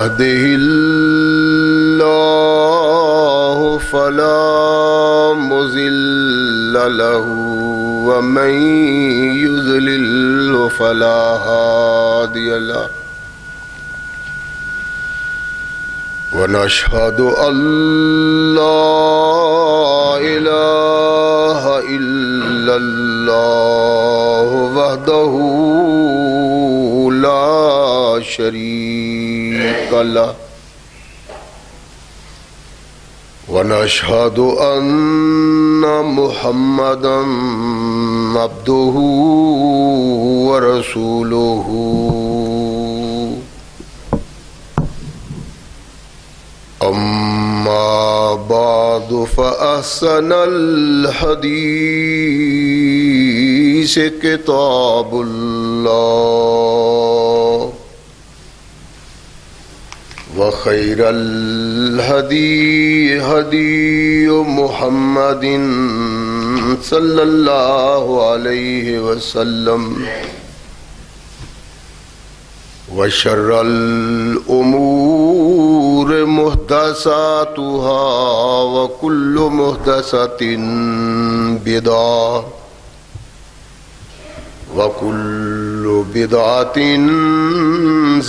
يهده الله فلا مضل له ومن يضلل فلا هادي له ونشهد أن لا إله إلا الله وحده لا شريك له ونشهد أن محمدا عبده ورسوله أما بعد فأحسن الحديث كتاب الله وخير الهدي هدي محمد صلى الله عليه وسلم وشر الأمور محدثاتها وكل محدثة بدعة وكل بدعة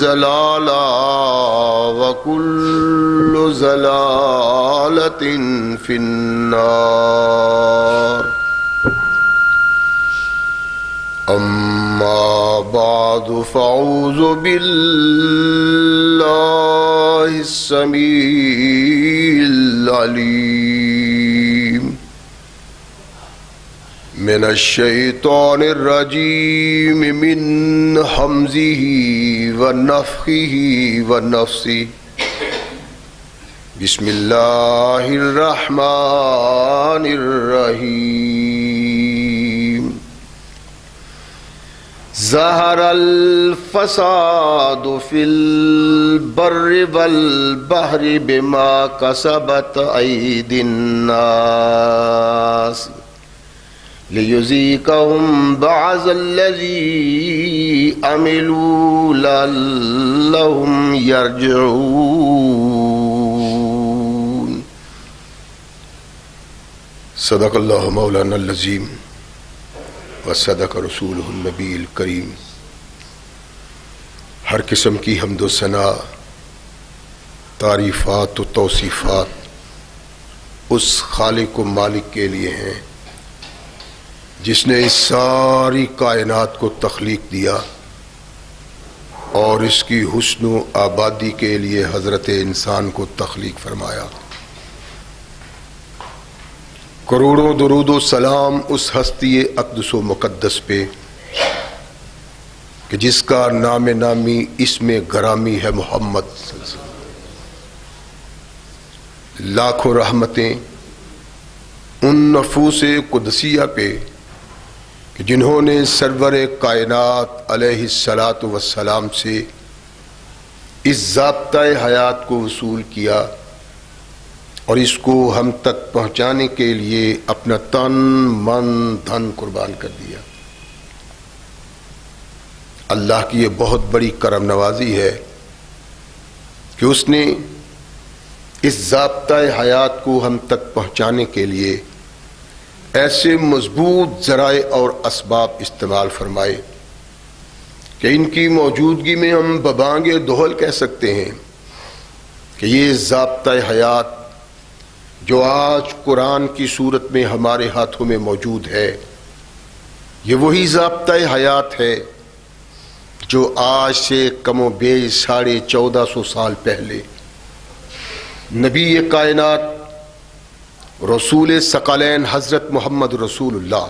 ضلالة وكل ضلالة في النار أما بعد فأعوذ بالله السميع العليم من الشيطان الرجيم من همزه ونفخه ونفثه بسم الله الرحمن الرحيم ظهر الفساد في البر والبحر بما كسبت أيدي الناس ليذيقهم بعض الذي عملوا لعلهم يرجعون صدق الله مولانا العظيم وصدق رسولہ النبی الکریم۔ ہر قسم کی حمد و ثنا، تعریفات و توصیفات اس خالق و مالک کے لیے ہیں جس نے اس ساری کائنات کو تخلیق دیا اور اس کی حسن و آبادی کے لیے حضرت انسان کو تخلیق فرمایا۔ کروڑوں درود و سلام اس ہستی اقدس و مقدس پہ کہ جس کا نام نامی اسم گرامی ہے محمد۔ لاکھوں رحمتیں ان نفوس قدسیہ پہ کہ جنہوں نے سرور کائنات علیہ الصلاۃ والسلام سے اس ضابطۂ حیات کو وصول کیا اور اس کو ہم تک پہنچانے کے لیے اپنا تن من دھن قربان کر دیا۔ اللہ کی یہ بہت بڑی کرم نوازی ہے کہ اس نے اس ضابطۂ حیات کو ہم تک پہنچانے کے لیے ایسے مضبوط ذرائع اور اسباب استعمال فرمائے کہ ان کی موجودگی میں ہم ببانگ دہل کہہ سکتے ہیں کہ یہ ضابطۂ حیات جو آج قرآن کی صورت میں ہمارے ہاتھوں میں موجود ہے، یہ وہی ضابطۂ حیات ہے جو آج سے کم و بیش 1450 سال پہلے نبی کائنات رسول ثقلین حضرت محمد رسول اللہ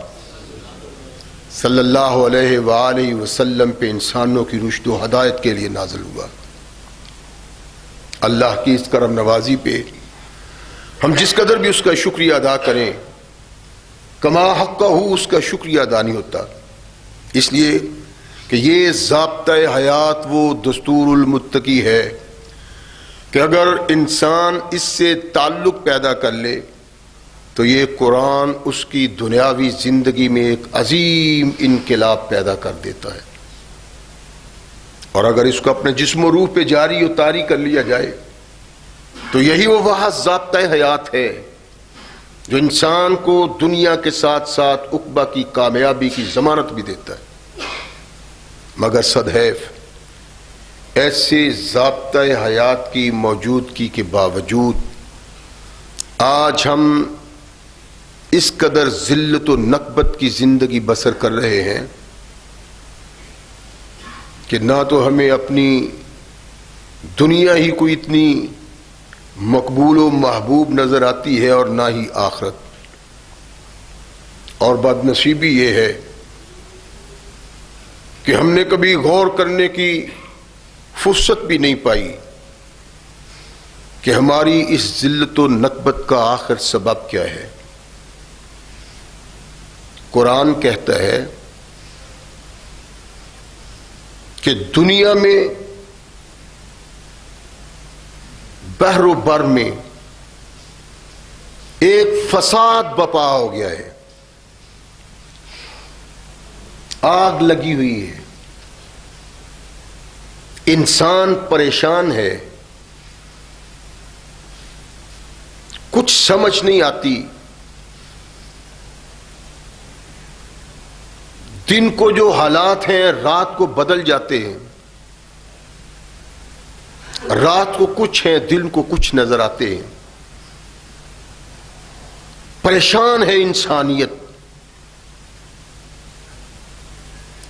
صلی اللہ علیہ وآلہ وسلم پہ انسانوں کی رشد و ہدایت کے لیے نازل ہوا۔ اللہ کی اس کرم نوازی پہ ہم جس قدر بھی اس کا شکریہ ادا کریں کما حق ہو اس کا شکریہ ادا نہیں ہوتا، اس لیے کہ یہ ضابطۂ حیات وہ دستور المتقی ہے کہ اگر انسان اس سے تعلق پیدا کر لے تو یہ قرآن اس کی دنیاوی زندگی میں ایک عظیم انقلاب پیدا کر دیتا ہے۔ اور اگر اس کو اپنے جسم و روح پہ جاری و طاری کر لیا جائے تو یہی وہ محض ضابطۂ حیات ہے جو انسان کو دنیا کے ساتھ ساتھ عقبہ کی کامیابی کی ضمانت بھی دیتا ہے۔ مگر صدحیف ایسے ضابطۂ حیات کی موجودگی کے باوجود آج ہم اس قدر ذلت و نکبت کی زندگی بسر کر رہے ہیں کہ نہ تو ہمیں اپنی دنیا ہی کوئی اتنی مقبول و محبوب نظر آتی ہے اور نہ ہی آخرت، اور بد نصیبی یہ ہے کہ ہم نے کبھی غور کرنے کی فرصت بھی نہیں پائی کہ ہماری اس ذلت و نکبت کا آخر سبب کیا ہے۔ قرآن کہتا ہے کہ دنیا میں بحر و بر میں ایک فساد بپا ہو گیا ہے، آگ لگی ہوئی ہے، انسان پریشان ہے، کچھ سمجھ نہیں آتی، دن کو جو حالات ہیں رات کو بدل جاتے ہیں، رات کو کچھ ہیں دن کو کچھ نظر آتے ہیں، پریشان ہے انسانیت۔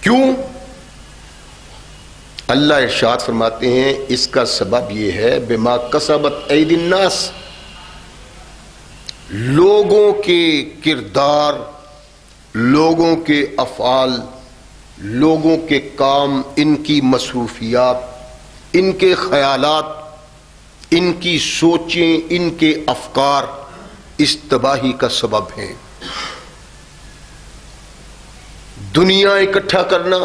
کیوں؟ اللہ ارشاد فرماتے ہیں اس کا سبب یہ ہے بما کسبت ایدی الناس، لوگوں کے کردار، لوگوں کے افعال، لوگوں کے کام، ان کی مصروفیات، ان کے خیالات، ان کی سوچیں، ان کے افکار اس تباہی کا سبب ہیں۔ دنیا اکٹھا کرنا،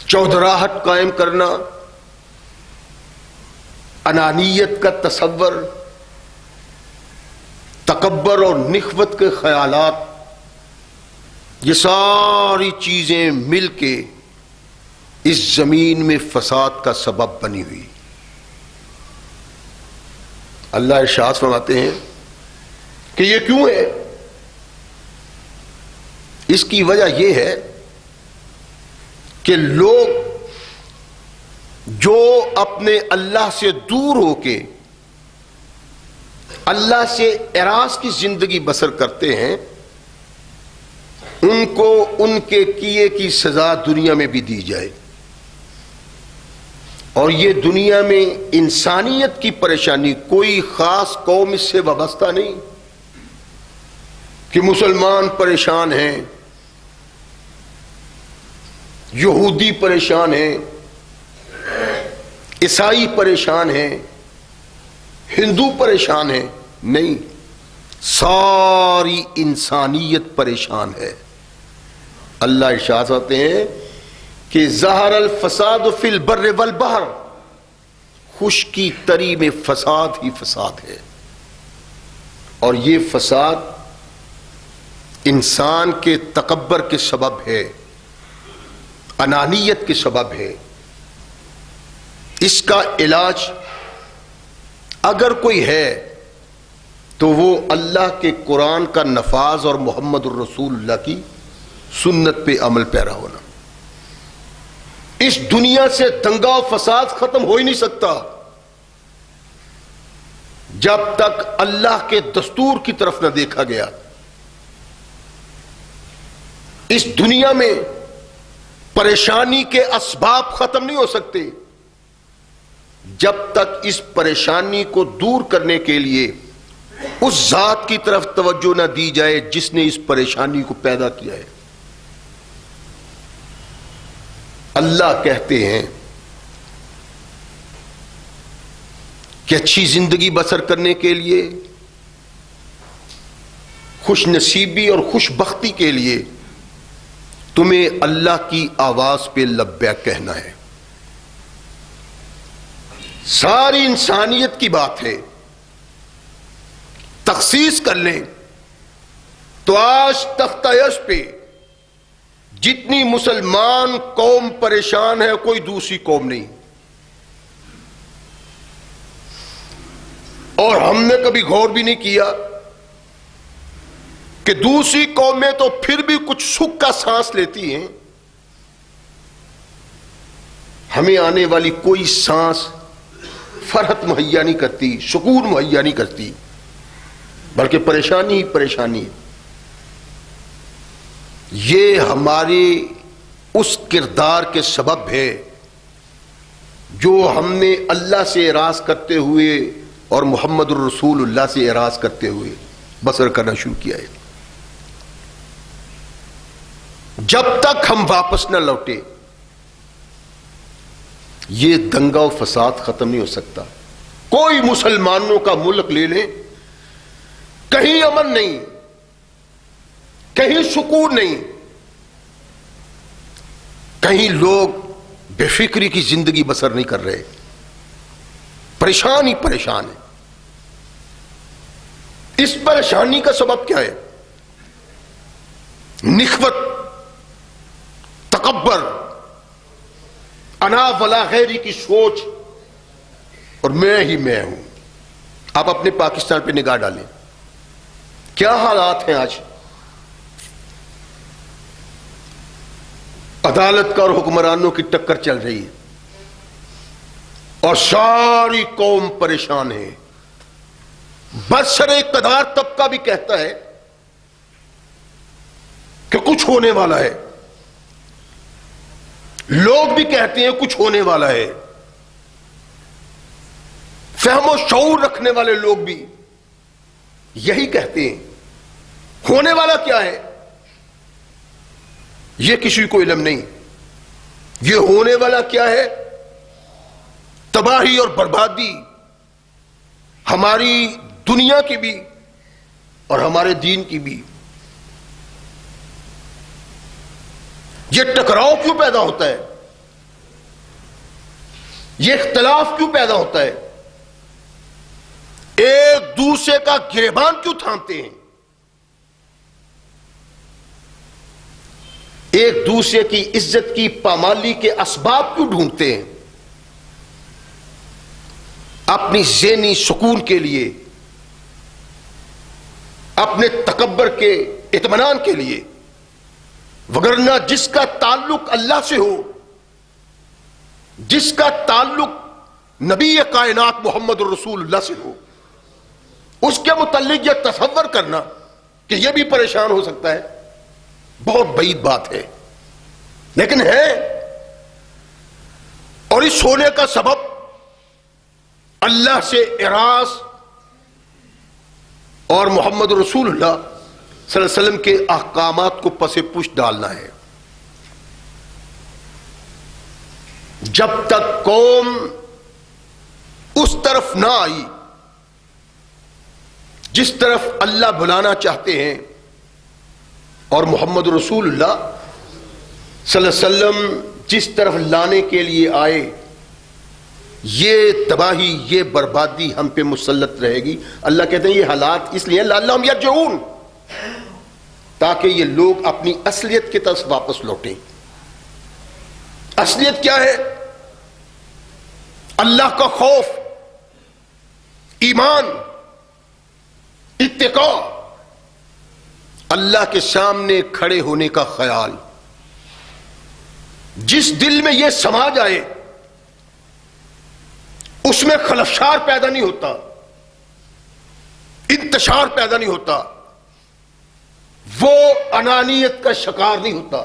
چودراہٹ قائم کرنا، انانیت کا تصور، تکبر اور نخوت کے خیالات، یہ ساری چیزیں مل کے اس زمین میں فساد کا سبب بنی ہوئی۔ اللہ ارشاد فرماتے ہیں کہ یہ کیوں ہے؟ اس کی وجہ یہ ہے کہ لوگ جو اپنے اللہ سے دور ہو کے اللہ سے اعراض کی زندگی بسر کرتے ہیں، ان کو ان کے کیے کی سزا دنیا میں بھی دی جائے، اور یہ دنیا میں انسانیت کی پریشانی، کوئی خاص قوم اس سے وابستہ نہیں کہ مسلمان پریشان ہیں، یہودی پریشان ہیں، عیسائی پریشان ہیں، ہندو پریشان ہیں، نہیں، ساری انسانیت پریشان ہے۔ اللہ ارشاد کرتے ہیں کہ ظہر الفساد فی البر والبحر، خشکی تری میں فساد ہی فساد ہے، اور یہ فساد انسان کے تکبر کے سبب ہے، انانیت کے سبب ہے۔ اس کا علاج اگر کوئی ہے تو وہ اللہ کے قرآن کا نفاذ اور محمد الرسول اللہ کی سنت پہ عمل پیرا ہونا۔ اس دنیا سے دنگا و فساد ختم ہو ہی نہیں سکتا جب تک اللہ کے دستور کی طرف نہ دیکھا گیا۔ اس دنیا میں پریشانی کے اسباب ختم نہیں ہو سکتے جب تک اس پریشانی کو دور کرنے کے لیے اس ذات کی طرف توجہ نہ دی جائے جس نے اس پریشانی کو پیدا کیا ہے۔ اللہ کہتے ہیں کہ اچھی زندگی بسر کرنے کے لیے، خوش نصیبی اور خوش بختی کے لیے تمہیں اللہ کی آواز پہ لبیک کہنا ہے۔ ساری انسانیت کی بات ہے، تخصیص کر لیں تو آج تختہ عرش پہ جتنی مسلمان قوم پریشان ہے کوئی دوسری قوم نہیں. اور ہم نے کبھی غور بھی نہیں کیا کہ دوسری قومیں تو پھر بھی کچھ سکھ کا سانس لیتی ہیں، ہمیں آنے والی کوئی سانس فرحت مہیا نہیں کرتی، سکون مہیا نہیں کرتی، بلکہ پریشانی ہی پریشانی. یہ ہمارے اس کردار کے سبب ہے جو ہم نے اللہ سے اعراض کرتے ہوئے اور محمد الرسول اللہ سے اعراض کرتے ہوئے بسر کرنا شروع کیا ہے. جب تک ہم واپس نہ لوٹے یہ دنگا و فساد ختم نہیں ہو سکتا. کوئی مسلمانوں کا ملک لے لیں، کہیں امن نہیں، کہیں سکون نہیں، کہیں لوگ بے فکری کی زندگی بسر نہیں کر رہے، پریشان ہی پریشان ہے. اس پریشانی کا سبب کیا ہے؟ نخوت، تکبر، انا ولا غیری کی سوچ اور میں ہی میں ہوں. آپ اپنے پاکستان پہ نگاہ ڈالیں، کیا حالات ہیں آج. عدالت کا اور حکمرانوں کی ٹکر چل رہی ہے اور ساری قوم پریشان ہے. برسر اقتدار طبقہ بھی کہتا ہے کہ کچھ ہونے والا ہے، لوگ بھی کہتے ہیں کچھ ہونے والا ہے، فہم و شعور رکھنے والے لوگ بھی یہی کہتے ہیں. ہونے والا کیا ہے یہ کسی کو علم نہیں. یہ ہونے والا کیا ہے؟ تباہی اور بربادی، ہماری دنیا کی بھی اور ہمارے دین کی بھی. یہ ٹکراؤ کیوں پیدا ہوتا ہے؟ یہ اختلاف کیوں پیدا ہوتا ہے؟ ایک دوسرے کا گریبان کیوں تھامتے ہیں؟ ایک دوسرے کی عزت کی پامالی کے اسباب کیوں ڈھونڈتے ہیں؟ اپنی ذہنی سکون کے لیے، اپنے تکبر کے اطمینان کے لیے. وگرنہ جس کا تعلق اللہ سے ہو، جس کا تعلق نبی کائنات محمد الرسول اللہ سے ہو، اس کے متعلق یہ تصور کرنا کہ یہ بھی پریشان ہو سکتا ہے بہت بعید بات ہے. لیکن ہے، اور اس ہونے کا سبب اللہ سے اعراض اور محمد رسول اللہ صلی اللہ علیہ وسلم کے احکامات کو پس پش ڈالنا ہے. جب تک قوم اس طرف نہ آئی جس طرف اللہ بلانا چاہتے ہیں اور محمد رسول اللہ صلی اللہ علیہ وسلم جس طرف لانے کے لیے آئے، یہ تباہی، یہ بربادی ہم پہ مسلط رہے گی. اللہ کہتے ہیں یہ حالات اس لیے لعلہم یرجعون، تاکہ یہ لوگ اپنی اصلیت کی طرف واپس لوٹیں. اصلیت کیا ہے؟ اللہ کا خوف، ایمان، اتقاء، اللہ کے سامنے کھڑے ہونے کا خیال. جس دل میں یہ سما جائے اس میں خلفشار پیدا نہیں ہوتا، انتشار پیدا نہیں ہوتا، وہ انانیت کا شکار نہیں ہوتا.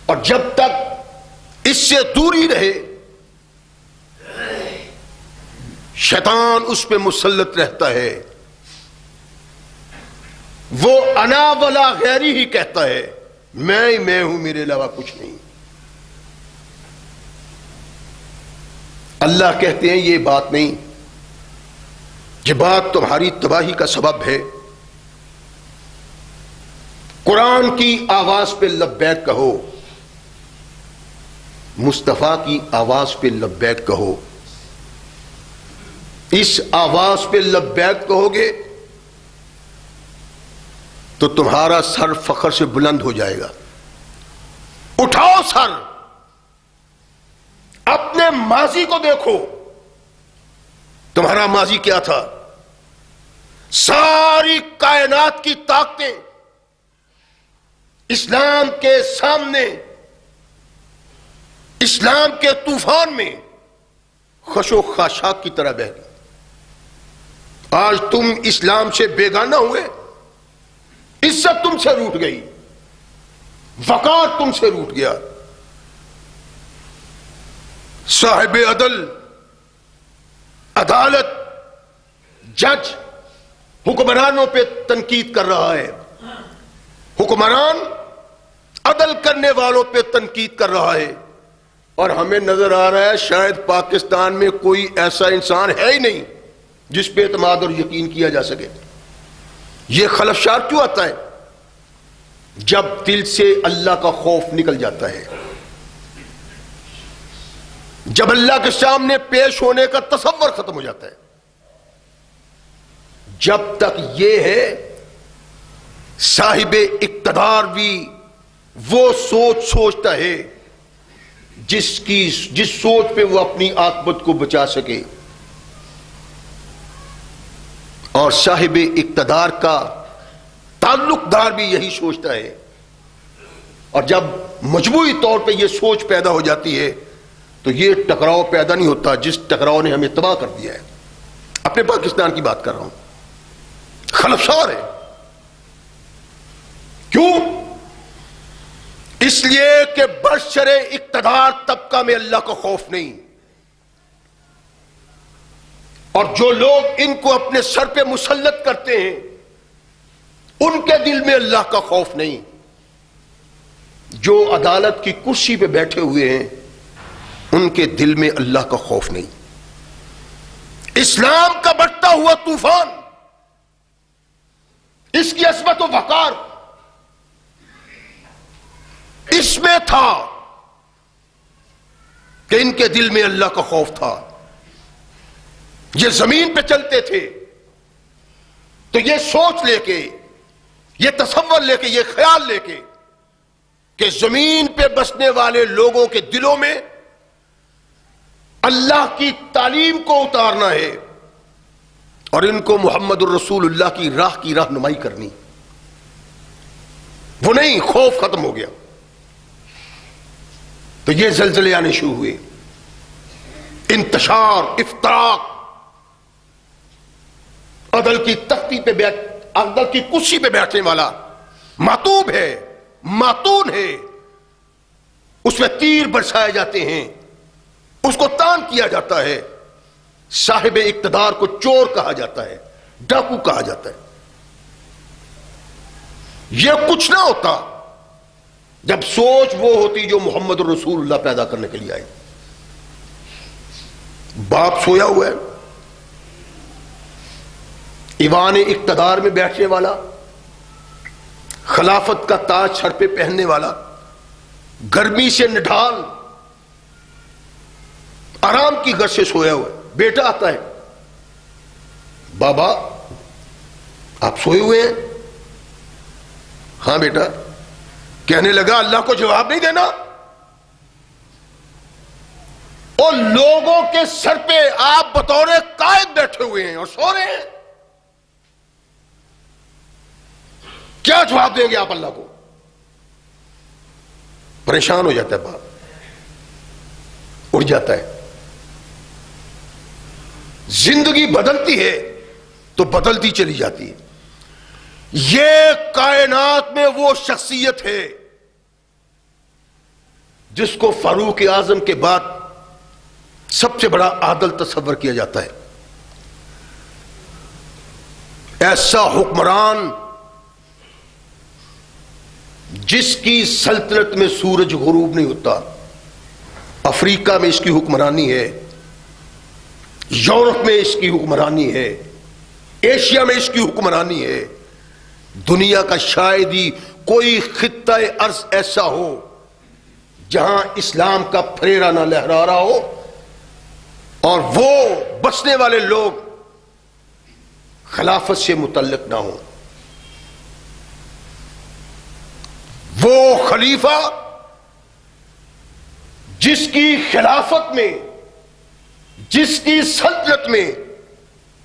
اور جب تک اس سے دوری رہے شیطان اس پہ مسلط رہتا ہے. وہ انا ولا غیری ہی کہتا ہے، میں ہی میں ہوں، میرے علاوہ کچھ نہیں. اللہ کہتے ہیں یہ بات نہیں، یہ بات تمہاری تباہی کا سبب ہے. قرآن کی آواز پہ لبیک کہو، مصطفیٰ کی آواز پہ لبیک کہو. اس آواز پہ لبیک کہو گے تو تمہارا سر فخر سے بلند ہو جائے گا. اٹھاؤ سر، اپنے ماضی کو دیکھو، تمہارا ماضی کیا تھا؟ ساری کائنات کی طاقتیں اسلام کے سامنے، اسلام کے طوفان میں خش و خاشاک کی طرح بہہ گئی۔ آج تم اسلام سے بیگانہ ہوئے، عزت تم سے روٹ گئی، وقار تم سے روٹ گیا۔ صاحب عدل، عدالت، جج حکمرانوں پہ تنقید کر رہا ہے، حکمران عدل کرنے والوں پہ تنقید کر رہا ہے، اور ہمیں نظر آ رہا ہے شاید پاکستان میں کوئی ایسا انسان ہے ہی نہیں جس پہ اعتماد اور یقین کیا جا سکے۔ یہ خلفشار کیوں آتا ہے؟ جب دل سے اللہ کا خوف نکل جاتا ہے، جب اللہ کے سامنے پیش ہونے کا تصور ختم ہو جاتا ہے۔ جب تک یہ ہے صاحب اقتدار بھی وہ سوچ سوچتا ہے جس سوچ پہ وہ اپنی عاقبت کو بچا سکے، اور صاحب اقتدار کا تعلق دار بھی یہی سوچتا ہے، اور جب مجموعی طور پہ یہ سوچ پیدا ہو جاتی ہے تو یہ ٹکراؤ پیدا نہیں ہوتا جس ٹکراؤ نے ہمیں تباہ کر دیا ہے۔ اپنے پاکستان کی بات کر رہا ہوں، خلفشار ہے۔ کیوں؟ اس لیے کہ برسر اقتدار طبقہ میں اللہ کا خوف نہیں، اور جو لوگ ان کو اپنے سر پہ مسلط کرتے ہیں ان کے دل میں اللہ کا خوف نہیں۔ جو عدالت کی کرسی پہ بیٹھے ہوئے ہیں ان کے دل میں اللہ کا خوف نہیں۔ اسلام کا بڑھتا ہوا طوفان، اس کی عظمت و وقار اس میں تھا کہ ان کے دل میں اللہ کا خوف تھا۔ یہ زمین پہ چلتے تھے تو یہ سوچ لے کے، یہ تصور لے کے، یہ خیال لے کے کہ زمین پہ بسنے والے لوگوں کے دلوں میں اللہ کی تعلیم کو اتارنا ہے اور ان کو محمد الرسول اللہ کی راہ کی رہنمائی کرنی۔ وہ نہیں، خوف ختم ہو گیا۔ تو یہ زلزلے آنے شروع ہوئے، انتشار، افتراق، عدل کی تختی پہ عدل کی کرسی پہ بیٹھنے والا معتوب ہے، ماتون ہے، اس میں تیر برسائے جاتے ہیں، اس کو تان کیا جاتا ہے، صاحب اقتدار کو چور کہا جاتا ہے، ڈاکو کہا جاتا ہے۔ یہ کچھ نہ ہوتا جب سوچ وہ ہوتی جو محمد الرسول اللہ پیدا کرنے کے لیے آئی۔ باپ سویا ہوا ہے، ایوان اقتدار میں بیٹھنے والا، خلافت کا تاج سر پہ پہننے والا، گرمی سے نڈھال آرام کی غرض سے سویا ہوا ہے۔ بیٹا آتا ہے، بابا آپ سوئے ہوئے ہیں؟ ہاں بیٹا۔ کہنے لگا اللہ کو جواب نہیں دینا؟ اور لوگوں کے سر پہ آپ بطور قائد بیٹھے ہوئے ہیں اور سو رہے ہیں، کیا جواب دیں گے آپ اللہ کو؟ پریشان ہو جاتا ہے باپ، اٹھ جاتا ہے۔ زندگی بدلتی ہے تو بدلتی چلی جاتی ہے۔ یہ کائنات میں وہ شخصیت ہے جس کو فاروق اعظم کے بعد سب سے بڑا عادل تصور کیا جاتا ہے۔ ایسا حکمران جس کی سلطنت میں سورج غروب نہیں ہوتا۔ افریقہ میں اس کی حکمرانی ہے، یورپ میں اس کی حکمرانی ہے، ایشیا میں اس کی حکمرانی ہے۔ دنیا کا شاید ہی کوئی خطہ ارض ایسا ہو جہاں اسلام کا پھریرا نہ لہرا رہا ہو اور وہ بسنے والے لوگ خلافت سے متعلق نہ ہوں۔ وہ خلیفہ جس کی خلافت میں، جس کی سلطنت میں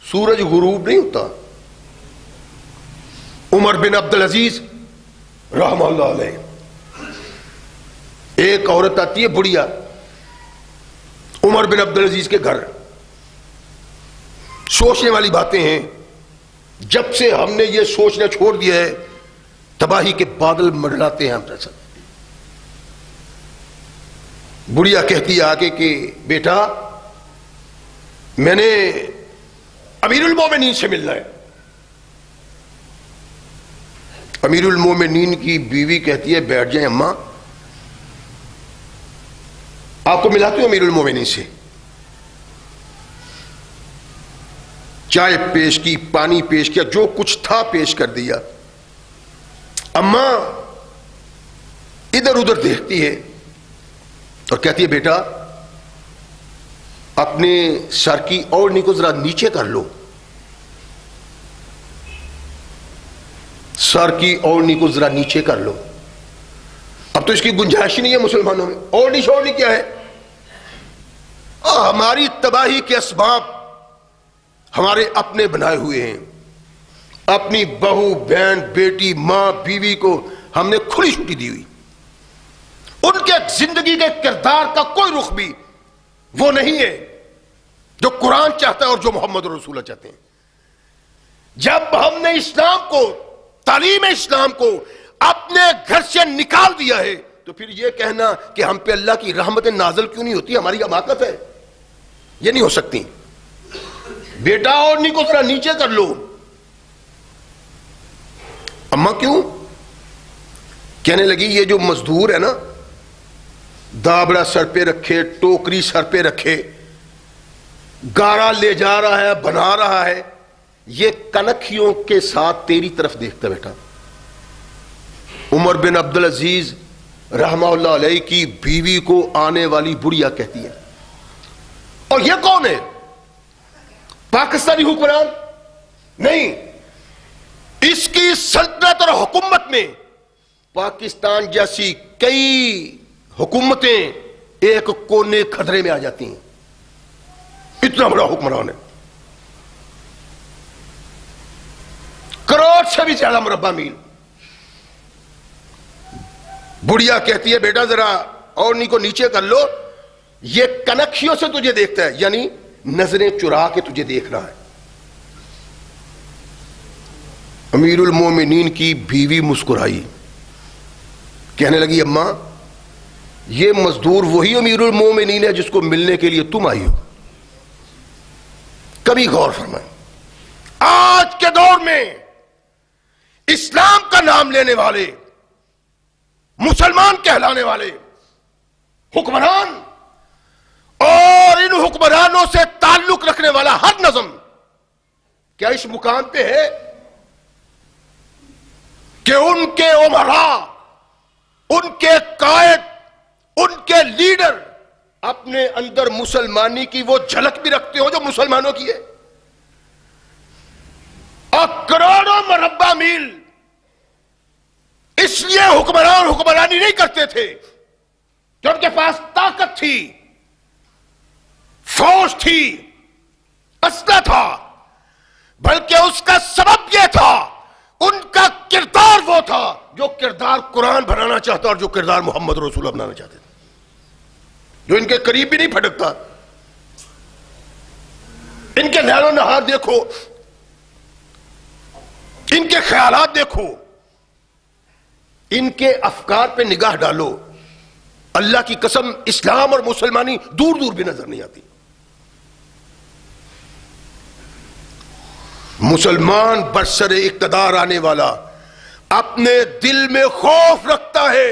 سورج غروب نہیں ہوتا، عمر بن عبدالعزیز رحمہ اللہ علیہ. ایک عورت آتی ہے بڑھیا عمر بن عبدالعزیز کے گھر. سوچنے والی باتیں ہیں. جب سے ہم نے یہ سوچنا چھوڑ دیا ہے تباہی کے بادل منڈلاتے ہیں ہمارے ساتھ. بڑھیا کہتی ہے آگے کہ بیٹا میں نے امیر المومنین سے ملنا ہے. امیر المومنین کی بیوی کہتی ہے بیٹھ جائیں اماں، آپ کو ملاتے ہو امیر المومنین سے. چائے پیش کی، پانی پیش کیا، جو کچھ تھا پیش کر دیا. اماں ادھر ادھر دیکھتی ہے اور کہتی ہے بیٹا اپنے سر کی اوڑھنی کو ذرا نیچے کر لو. سر کی اوڑھنی کو ذرا نیچے کر لو. اب تو اس کی گنجائش نہیں ہے مسلمانوں میں. اوڑھنی شوڑنی کیا ہے؟ ہماری تباہی کے اسباب ہمارے اپنے بنائے ہوئے ہیں. اپنی بہو، بہن، بیٹی، ماں، بیوی کو ہم نے کھلی چھٹی دی ہوئی. ان کے زندگی کے کردار کا کوئی رخ بھی وہ نہیں ہے جو قرآن چاہتا ہے اور جو محمد رسول اللہ چاہتے ہیں. جب ہم نے اسلام کو، تعلیم اسلام کو اپنے گھر سے نکال دیا ہے تو پھر یہ کہنا کہ ہم پہ اللہ کی رحمتیں نازل کیوں نہیں ہوتی، ہماری حماقت ہے. یہ نہیں ہو سکتی. بیٹا اوڑھنی کو ذرا نیچے کر لو. اماں کیوں؟ کہنے لگی یہ جو مزدور ہے نا، دابڑا سر پہ رکھے، ٹوکری سر پہ رکھے، گارا لے جا رہا ہے، بنا رہا ہے، یہ کنکھیوں کے ساتھ تیری طرف دیکھتا بیٹا. عمر بن عبدالعزیز رحمہ اللہ علیہ کی بیوی کو آنے والی بڑھیا کہتی ہے. اور یہ کون ہے؟ پاکستانی حکمران نہیں. اس کی سلطنت اور حکومت میں پاکستان جیسی کئی حکومتیں ایک کونے خطرے میں آ جاتی ہیں. اتنا بڑا حکمران ہے. کروڑ سے بھی زیادہ مربع میل. بڑھیا کہتی ہے بیٹا ذرا اوڑھنی کو نیچے کر لو. یہ کنکھیوں سے تجھے دیکھتا ہے، یعنی نظریں چرا کے تجھے دیکھ رہا ہے. امیر المومنین کی بیوی مسکرائی، کہنے لگی اماں یہ مزدور وہی امیر المومنین ہے جس کو ملنے کے لیے تم آئی ہو. کبھی غور فرمائیں. آج کے دور میں اسلام کا نام لینے والے، مسلمان کہلانے والے حکمران اور ان حکمرانوں سے تعلق رکھنے والا ہر نظم کیا اس مقام پہ ہے کہ ان کے امراء، ان کے قائد، ان کے لیڈر اپنے اندر مسلمانی کی وہ جھلک بھی رکھتے ہو جو مسلمانوں کی ہے؟ اور کروڑوں مربع میل اس لیے حکمران حکمرانی نہیں کرتے تھے کہ ان کے پاس طاقت تھی، فوج تھی، اسلحہ تھا، بلکہ اس کا سبب یہ تھا ان کا کردار وہ تھا جو کردار قرآن بنانا چاہتا اور جو کردار محمد رسول اللہ بنانا چاہتے تھے، جو ان کے قریب بھی نہیں پھٹکتا. ان کے نیل و نہار دیکھو، ان کے خیالات دیکھو، ان کے افکار پہ نگاہ ڈالو. اللہ کی قسم اسلام اور مسلمانی دور دور بھی نظر نہیں آتی. مسلمان برسر اقتدار آنے والا اپنے دل میں خوف رکھتا ہے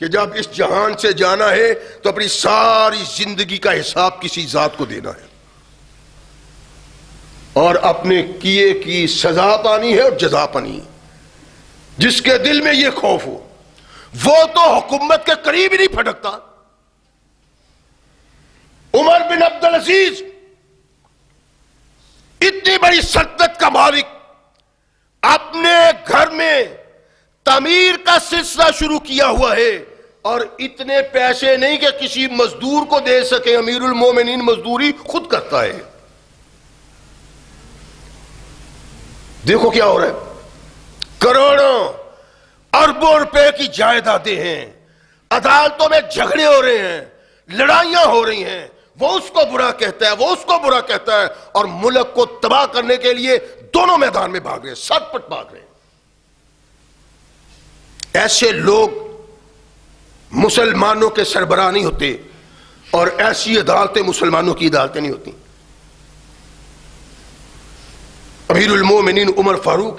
کہ جب اس جہان سے جانا ہے تو اپنی ساری زندگی کا حساب کسی ذات کو دینا ہے اور اپنے کیے کی سزا پانی ہے اور جزا پانی ہے. جس کے دل میں یہ خوف ہو وہ تو حکومت کے قریب ہی نہیں پھٹکتا. عمر بن عبدالعزیز اتنی بڑی سلطنت کا مالک اپنے گھر میں تعمیر کا سلسلہ شروع کیا ہوا ہے اور اتنے پیسے نہیں کہ کسی مزدور کو دے سکے. امیر المومنین مزدوری خود کرتا ہے. دیکھو کیا ہو رہا ہے, کروڑوں اربوں روپے کی جائیدادیں ہیں, عدالتوں میں جھگڑے ہو رہے ہیں, لڑائیاں ہو رہی ہیں, وہ اس کو برا کہتا ہے, وہ اس کو برا کہتا ہے, اور ملک کو تباہ کرنے کے لیے دونوں میدان میں بھاگ رہے ہیں, سٹ پٹ بھاگ رہے ہیں. ایسے لوگ مسلمانوں کے سربراہ نہیں ہوتے, اور ایسی عدالتیں مسلمانوں کی عدالتیں نہیں ہوتی. امیر المومنین عمر فاروق,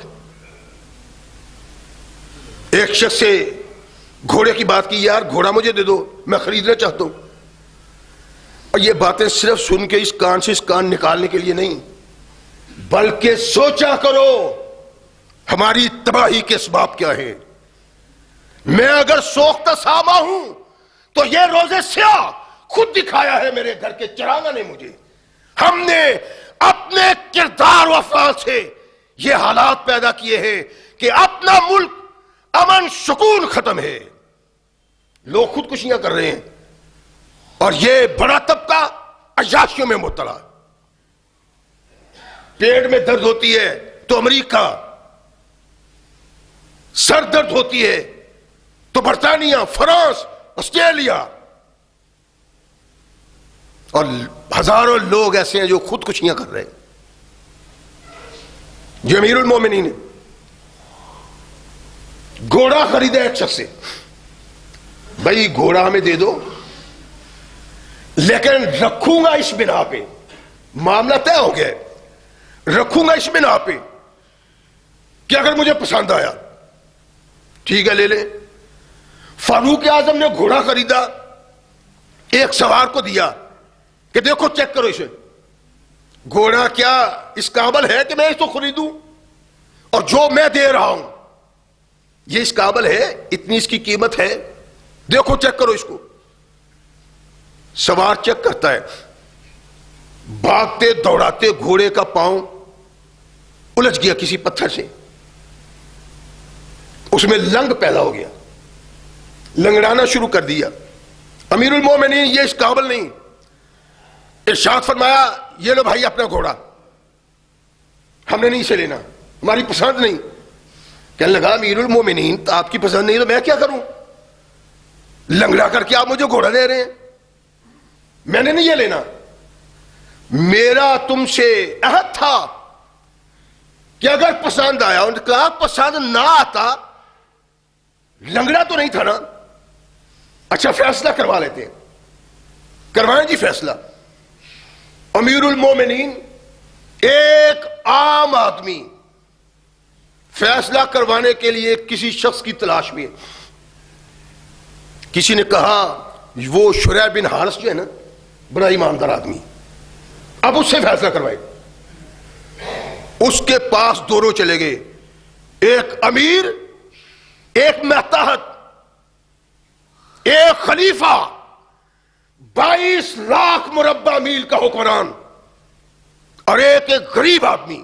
ایک شخص سے گھوڑے کی بات کی, یار گھوڑا مجھے دے دو, میں خریدنا چاہتا ہوں. اور یہ باتیں صرف سن کے اس کان سے اس کان نکالنے کے لیے نہیں, بلکہ سوچا کرو ہماری تباہی کے اسباب کیا ہیں. میں اگر سوختہ ساما ہوں تو یہ روزے سیاہ خود دکھایا ہے میرے گھر کے چراغا نے مجھے. ہم نے اپنے کردار و افعال سے یہ حالات پیدا کیے ہیں کہ اپنا ملک امن سکون ختم ہے. لوگ خودکشیاں کر رہے ہیں, اور یہ بڑا طبقہ عیاشیوں میں مبتلا. پیٹ میں درد ہوتی ہے تو امریکہ, سر درد ہوتی ہے تو برطانیہ, فرانس, آسٹریلیا, اور ہزاروں لوگ ایسے ہیں جو خودکشیاں کر رہے ہیں. جو امیر المومنین نے گھوڑا خریدا ایک شخص سے, بھائی گھوڑا ہمیں دے دو, لیکن رکھوں گا اس بنا پہ, معاملہ طے ہو گیا, رکھوں گا اس بنا پہ کہ اگر مجھے پسند آیا ٹھیک ہے لے لیں. فاروق اعظم نے گھوڑا خریدا, ایک سوار کو دیا کہ دیکھو چیک کرو اسے, گھوڑا کیا اس قابل ہے کہ میں اس کو خریدوں, اور جو میں دے رہا ہوں یہ اس قابل ہے, اتنی اس کی قیمت ہے, دیکھو چیک کرو اس کو. سوار چیک کرتا ہے, بھاگتے دوڑاتے گھوڑے کا پاؤں الجھ گیا کسی پتھر سے, اس میں لنگ پیدا ہو گیا, لنگڑانا شروع کر دیا. امیر المومنین یہ اس قابل نہیں, ارشاد فرمایا یہ لو بھائی اپنا گھوڑا, ہم نے نہیں اسے لینا, ہماری پسند نہیں. کہنے لگا امیر المومنین تو آپ کی پسند نہیں تو میں کیا کروں, لنگڑا کر کے آپ مجھے گھوڑا دے رہے ہیں, میں نے نہیں یہ لینا. میرا تم سے عہد تھا کہ اگر پسند آیا, ان نے کہا پسند نہ آتا, لنگڑا تو نہیں تھا نا, اچھا فیصلہ کروا لیتے ہیں, کروائیں جی فیصلہ. امیر المومنین ایک عام آدمی فیصلہ کروانے کے لیے کسی شخص کی تلاش میں. کسی نے کہا وہ شریح بن حارث جو ہے نا, بڑا ایماندار آدمی, اب اس سے فیصلہ کروائے. اس کے پاس دونوں چلے گئے, ایک امیر, ایک ماتحت, ایک خلیفہ, 22 لاکھ مربع میل کا حکمران, اور ایک غریب آدمی.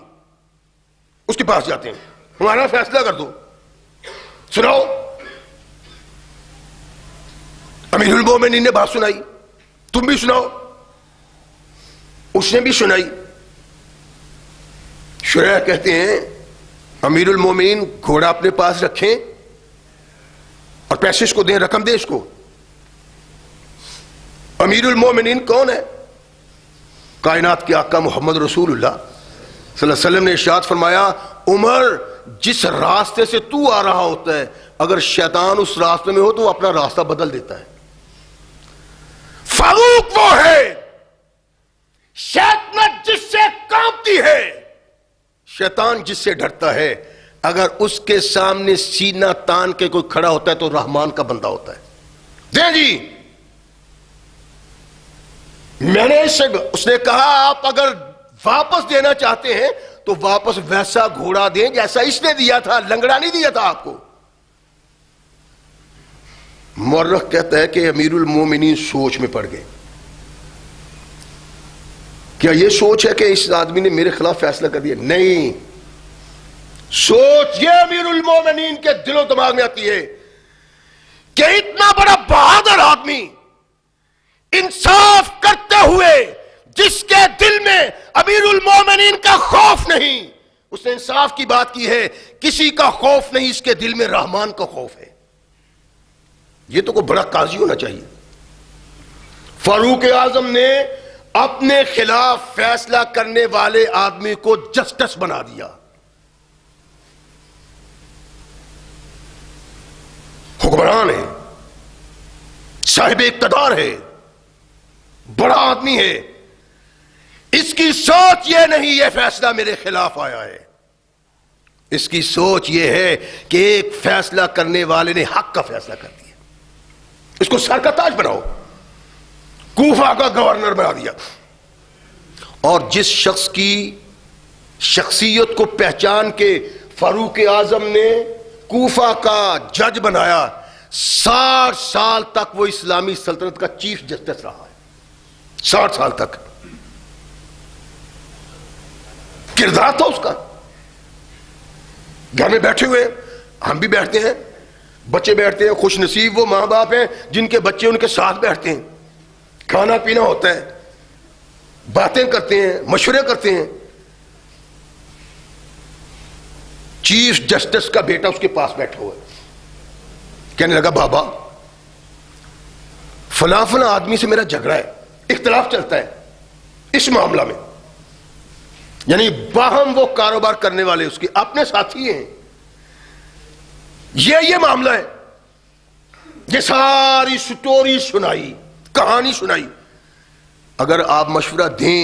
اس کے پاس جاتے ہیں, ہمارا فیصلہ کر دو, سناؤ. امیر المومنین نے بات سنائی, تم بھی سناؤ. اس نے بھی سنائی. شریح کہتے ہیں امیر المومنین گھوڑا اپنے پاس رکھیں اور پیسے اس کو دیں, رقم دیں اس کو. امیر المومنین کون ہے؟ کائنات کے آقا محمد رسول اللہ صلی اللہ علیہ وسلم نے ارشاد فرمایا, عمر جس راستے سے تو آ رہا ہوتا ہے اگر شیطان اس راستے میں ہو تو وہ اپنا راستہ بدل دیتا ہے. فاروق وہ ہے شیطان جس سے کانپتی ہے, شیطان جس سے ڈرتا ہے, اگر اس کے سامنے سینہ تان کے کوئی کھڑا ہوتا ہے تو رحمان کا بندہ ہوتا ہے. دیں جی, میں نے اس نے کہا آپ اگر واپس دینا چاہتے ہیں تو واپس ویسا گھوڑا دیں جیسا اس نے دیا تھا, لنگڑا نہیں دیا تھا آپ کو. مورخ کہتا ہے کہ امیر المومنین سوچ میں پڑ گئے. کیا یہ سوچ ہے کہ اس آدمی نے میرے خلاف فیصلہ کر دیا؟ نہیں, سوچ یہ امیر المومنین کے دل و دماغ میں آتی ہے کہ اتنا اتنا بڑا بہادر آدمی انصاف کرتے ہوئے جس کے دل میں امیر المومنین کا خوف نہیں، اس نے انصاف کی بات کی ہے، کسی کا خوف نہیں، اس کے دل میں رحمان کا خوف ہے. یہ تو کوئی بڑا قاضی ہونا چاہیے. فاروق اعظم نے اپنے خلاف فیصلہ کرنے والے آدمی کو جسٹس بنا دیا. حکمران ہے، صاحب اقتدار ہے، بڑا آدمی ہے، اس کی سوچ یہ نہیں یہ فیصلہ میرے خلاف آیا ہے، اس کی سوچ یہ ہے کہ ایک فیصلہ کرنے والے نے حق کا فیصلہ کر دیا، اس کو سر کا تاج بناؤ، کوفہ کا گورنر بنا دیا. اور جس شخص کی شخصیت کو پہچان کے فاروق اعظم نے کوفہ کا جج بنایا، 60 سال تک وہ اسلامی سلطنت کا چیف جسٹس رہا ہے. 60 سال تک کردار تھا اس کا. گھر میں بیٹھے ہوئے ہم بھی بیٹھتے ہیں، بچے بیٹھتے ہیں، خوش نصیب وہ ماں باپ ہیں جن کے بچے ان کے ساتھ بیٹھتے ہیں، کھانا پینا ہوتا ہے، باتیں کرتے ہیں، مشورے کرتے ہیں. چیف جسٹس کا بیٹا اس کے پاس بیٹھا ہوا ہے، کہنے لگا بابا فلاں فلاں آدمی سے میرا جھگڑا ہے، اختلاف چلتا ہے اس معاملہ میں. یعنی باہم وہ کاروبار کرنے والے اس کے اپنے ساتھی ہیں، یہ معاملہ ہے. یہ ساری سٹوری سنائی، کہانی سنائی. اگر آپ مشورہ دیں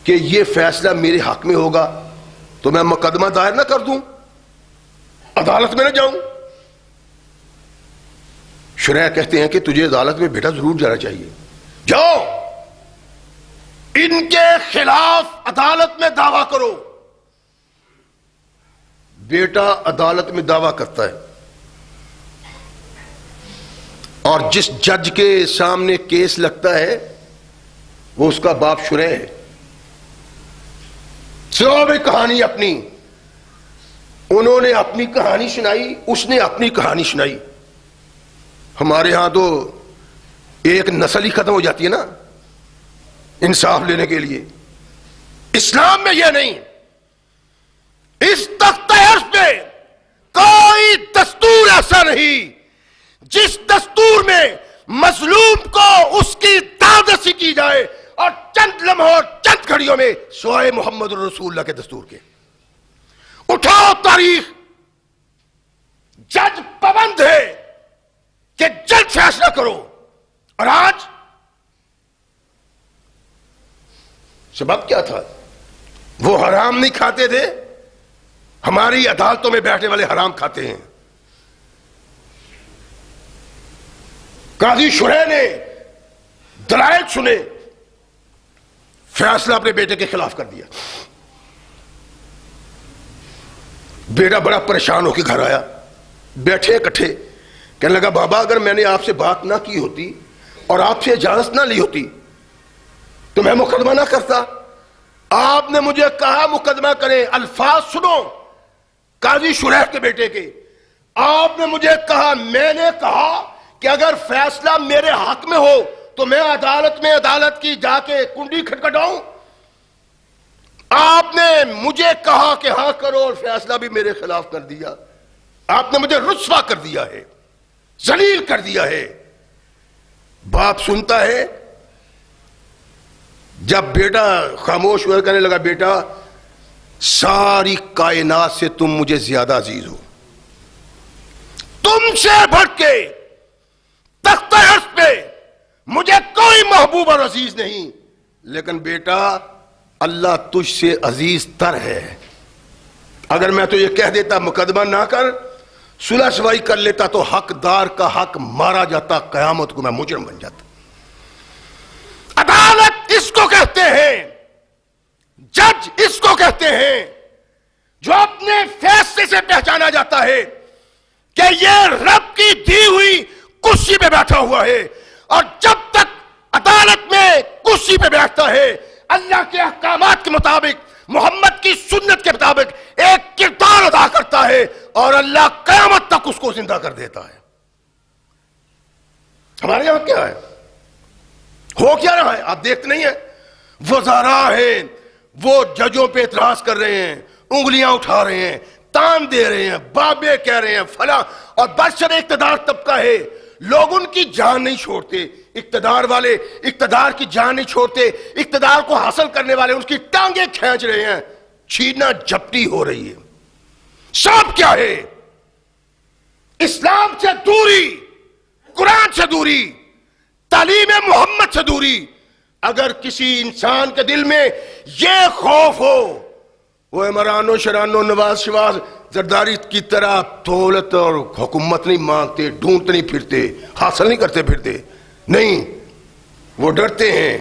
کہ یہ فیصلہ میرے حق میں ہوگا تو میں مقدمہ دائر نہ کر دوں، عدالت میں نہ جاؤں. شرح کہتے ہیں کہ تجھے عدالت میں بیٹا ضرور جانا چاہیے، جاؤ ان کے خلاف عدالت میں دعویٰ کرو. بیٹا عدالت میں دعویٰ کرتا ہے، اور جس جج کے سامنے کیس لگتا ہے وہ اس کا باپ شرح ہے. سب کہانی اپنی، انہوں نے اپنی کہانی سنائی، اس نے اپنی کہانی سنائی. ہمارے ہاں تو ایک نسل ہی ختم ہو جاتی ہے نا انصاف لینے کے لیے. اسلام میں یہ نہیں. اس تخت عرش پہ کوئی دستور ایسا نہیں جس دستور میں مظلوم کو اس کی دادرسی کی جائے اور چند لمحوں چند گھڑیوں میں سوائے محمد رسول اللہ کے دستور کے. اٹھاؤ تاریخ، جج پابند ہے کہ جلد فیصلہ کرو. اور آج سبب کیا تھا؟ وہ حرام نہیں کھاتے تھے، ہماری عدالتوں میں بیٹھنے والے حرام کھاتے ہیں. قاضی شرح نے دلائل سنے، فیصلہ اپنے بیٹے کے خلاف کر دیا. بیٹا بڑا پریشان ہو کے گھر آیا، بیٹھے اکٹھے، کہنے لگا بابا اگر میں نے آپ سے بات نہ کی ہوتی اور آپ سے اجازت نہ لی ہوتی تو میں مقدمہ نہ کرتا. آپ نے مجھے کہا مقدمہ کریں، الفاظ سنو قاضی شرح کے بیٹے کے. آپ نے مجھے کہا، میں نے کہا کہ اگر فیصلہ میرے حق میں ہو تو میں عدالت کی جا کے کنڈی کھٹکھٹاؤں. آپ نے مجھے کہا کہ ہاں کرو اور فیصلہ بھی میرے خلاف کر دیا. آپ نے مجھے رسوا کر دیا ہے، ذلیل کر دیا ہے. باپ سنتا ہے. جب بیٹا خاموش ہوا کہنے لگا بیٹا ساری کائنات سے تم مجھے زیادہ عزیز ہو، تم سے بڑھ کے تخت عرش پہ مجھے کوئی محبوب اور عزیز نہیں، لیکن بیٹا اللہ تجھ سے عزیز تر ہے. اگر میں تو یہ کہہ دیتا مقدمہ نہ کر، صلح سوائی کر لیتا تو حقدار کا حق مارا جاتا، قیامت کو میں مجرم بن جاتا. عدالت اس کو کہتے ہیں، جج اس کو کہتے ہیں جو اپنے فیصلے سے پہچانا جاتا ہے کہ یہ رب کی دی ہوئی کرسی پہ بیٹھا ہوا ہے، اور جب تک عدالت میں کرسی پہ بیٹھتا ہے اللہ کے احکامات کے مطابق، محمد کی سنت کے مطابق ایک کردار ادا کرتا ہے، اور اللہ قیامت تک اس کو زندہ کر دیتا ہے. ہمارے یہاں کیا ہے؟ ہو کیا رہا ہے؟ آپ دیکھتے نہیں ہیں؟ وزراء ہیں وہ ججوں پہ اعتراض کر رہے ہیں، انگلیاں اٹھا رہے ہیں، تان دے رہے ہیں، بابے کہہ رہے ہیں، فلاں، اور برسر اقتدار طبقہ ہے، لوگ ان کی جان نہیں چھوڑتے، اقتدار والے اقتدار کی جان نہیں چھوڑتے، اقتدار کو حاصل کرنے والے ان کی ٹانگیں کھینچ رہے ہیں، چھینا جھپٹی ہو رہی ہے۔ سب کیا ہے؟ اسلام سے دوری، قرآن سے دوری، تعلیم محمد سے دوری۔ اگر کسی انسان کے دل میں یہ خوف ہو، وہ عمران و شران و نواز شواز زرداری کی طرح دولت اور حکومت نہیں مانگتے، ڈھونڈتے نہیں پھرتے، حاصل نہیں کرتے پھرتے، نہیں، وہ ڈرتے ہیں۔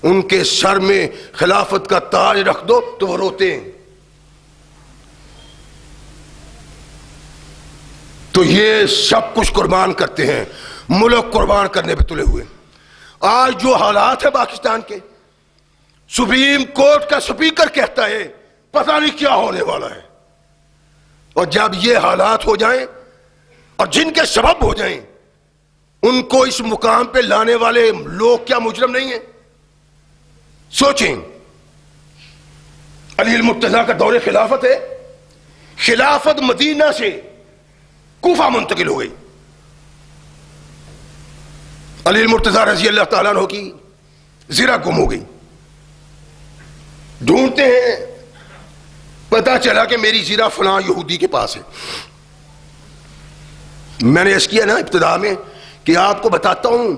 ان کے سر میں خلافت کا تاج رکھ دو تو وہ روتے ہیں۔ تو یہ سب کچھ قربان کرتے ہیں، ملک قربان کرنے پہ تلے ہوئے۔ آج جو حالات ہے پاکستان کے، سپریم کورٹ کا سپیکر کہتا ہے پتہ نہیں کیا ہونے والا ہے، اور جب یہ حالات ہو جائیں اور جن کے سبب ہو جائیں، ان کو اس مقام پہ لانے والے لوگ کیا مجرم نہیں ہیں؟ سوچیں، علی المرتضیٰ کا دور خلافت ہے، خلافت مدینہ سے کوفہ منتقل ہو گئی، علی المرتضیٰ رضی اللہ تعالیٰ عنہ کی زرہ گم ہو گئی، ڈھونڈتے ہیں، پتا چلا کہ میری زرہ فلاں یہودی کے پاس ہے۔ میں نے اس کیا نا ابتدا میں کہ آپ کو بتاتا ہوں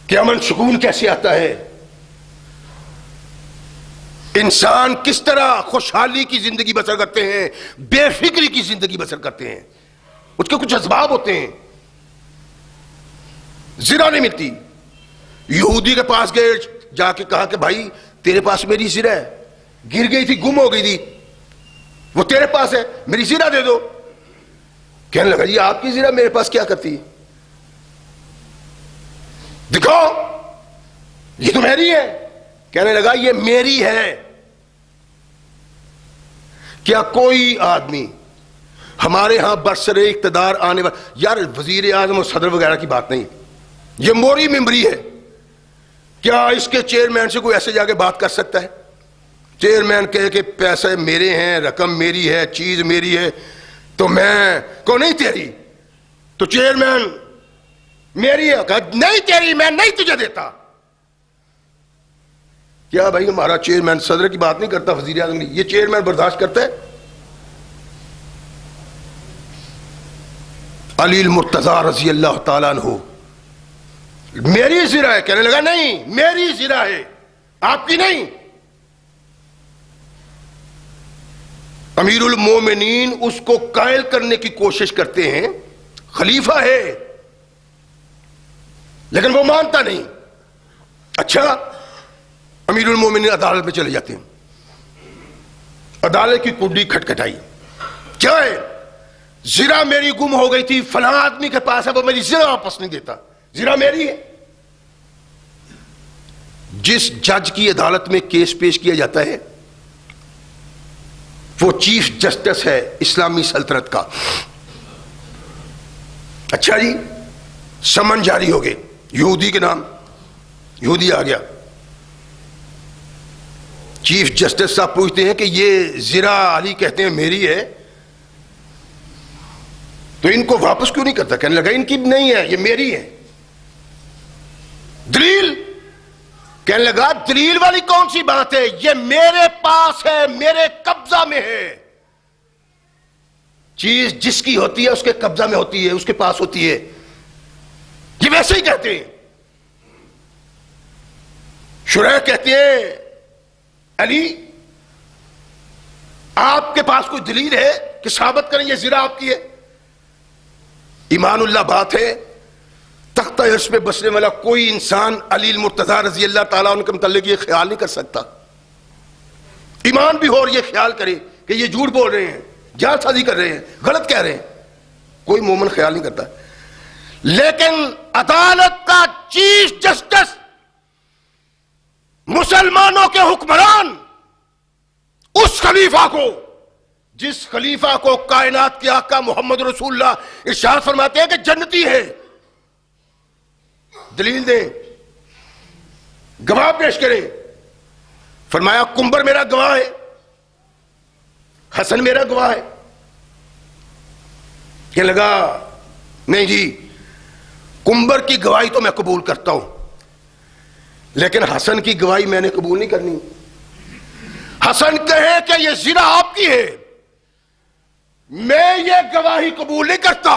کہ امن سکون کیسے آتا ہے، انسان کس طرح خوشحالی کی زندگی بسر کرتے ہیں، بے فکری کی زندگی بسر کرتے ہیں، اس کے کچھ اسباب ہوتے ہیں۔ زرہ نہیں ملتی، یہودی کے پاس گئے، جا کے کہا کہ بھائی تیرے پاس میری زرہ ہے، گر گئی تھی، گم ہو گئی تھی، وہ تیرے پاس ہے، میری زرہ دے دو۔ کہنے لگا یہ آپ کی زرہ میرے پاس کیا کرتی ہے، دکھاؤ، یہ تو میری ہے۔ کہنے لگا یہ میری ہے۔ کیا کوئی آدمی ہمارے ہاں برسر اقتدار آنے والا، یار وزیر اعظم اور صدر وغیرہ کی بات نہیں، یہ موری ممبری ہے، کیا اس کے چیئرمین سے کوئی ایسے جا کے بات کر سکتا ہے؟ چیئرمین کہے کہ پیسے میرے ہیں، رقم میری ہے، چیز میری ہے، تو میں کو نہیں تیری، تو چیئرمین میری ہے، کہا نہیں تیری، میں نہیں تجھے دیتا۔ کیا بھائی ہمارا چیئرمین صدر کی بات نہیں کرتا، وزیر اعظم کی، یہ چیئرمین برداشت کرتا ہے؟ علی المرتضیٰ رضی اللہ تعالیٰ عنہ میری زرہ ہے، کہنے لگا نہیں میری زرہ ہے، آپ کی نہیں۔ امیر المومنین اس کو قائل کرنے کی کوشش کرتے ہیں، خلیفہ ہے، لیکن وہ مانتا نہیں۔ اچھا، امیر المومنین عدالت میں چلے جاتے ہیں، عدالت کی کنڈی کھٹکھٹائی، کیا ہے؟ زرہ میری گم ہو گئی تھی، فلاں آدمی کے پاس ہے، وہ میری زرہ واپس نہیں دیتا، زرہ میری ہے۔ جس جج کی عدالت میں کیس پیش کیا جاتا ہے وہ چیف جسٹس ہے اسلامی سلطنت کا۔ اچھا جی، سمن جاری ہو گئے، یہودی کے نام، یہودی آ گیا، چیف جسٹس صاحب پوچھتے ہیں کہ یہ زرہ علی کہتے ہیں میری ہے، تو ان کو واپس کیوں نہیں کرتا؟ کہنے لگا ان کی نہیں ہے، یہ میری ہے۔ دلیل؟ کہنے لگا دلیل والی کون سی بات ہے، یہ میرے پاس ہے، میرے قبضہ میں ہے۔ چیز جس کی ہوتی ہے اس کے قبضہ میں ہوتی ہے، اس کے پاس ہوتی ہے، یہ ویسے ہی کہتے ہیں۔ شریح کہتے ہیں علی آپ کے پاس کوئی دلیل ہے کہ ثابت کریں یہ زرہ آپ کی ہے؟ ایمان اللہ بات ہے، تختہ عرش پہ بسنے والا کوئی انسان علی المرتضیٰ رضی اللہ تعالیٰ عنہ کے متعلق یہ خیال نہیں کر سکتا، ایمان بھی ہو اور یہ خیال کرے کہ یہ جھوٹ بول رہے ہیں، جعل سازی کر رہے ہیں، غلط کہہ رہے ہیں، کوئی مومن خیال نہیں کرتا۔ لیکن عدالت کا چیف جسٹس، مسلمانوں کے حکمران، اس خلیفہ کو، جس خلیفہ کو کائنات کے آقا محمد رسول اللہ ارشاد فرماتے ہیں کہ جنتی ہے، دلیل دیں، گواہ پیش کریں۔ فرمایا کمبر میرا گواہ ہے، حسن میرا گواہ ہے۔ کہ لگا نہیں جی، کمبر کی گواہی تو میں قبول کرتا ہوں، لیکن حسن کی گواہی میں نے قبول نہیں کرنی۔ حسن کہے کہ یہ زنا آپ کی ہے، میں یہ گواہی قبول نہیں کرتا،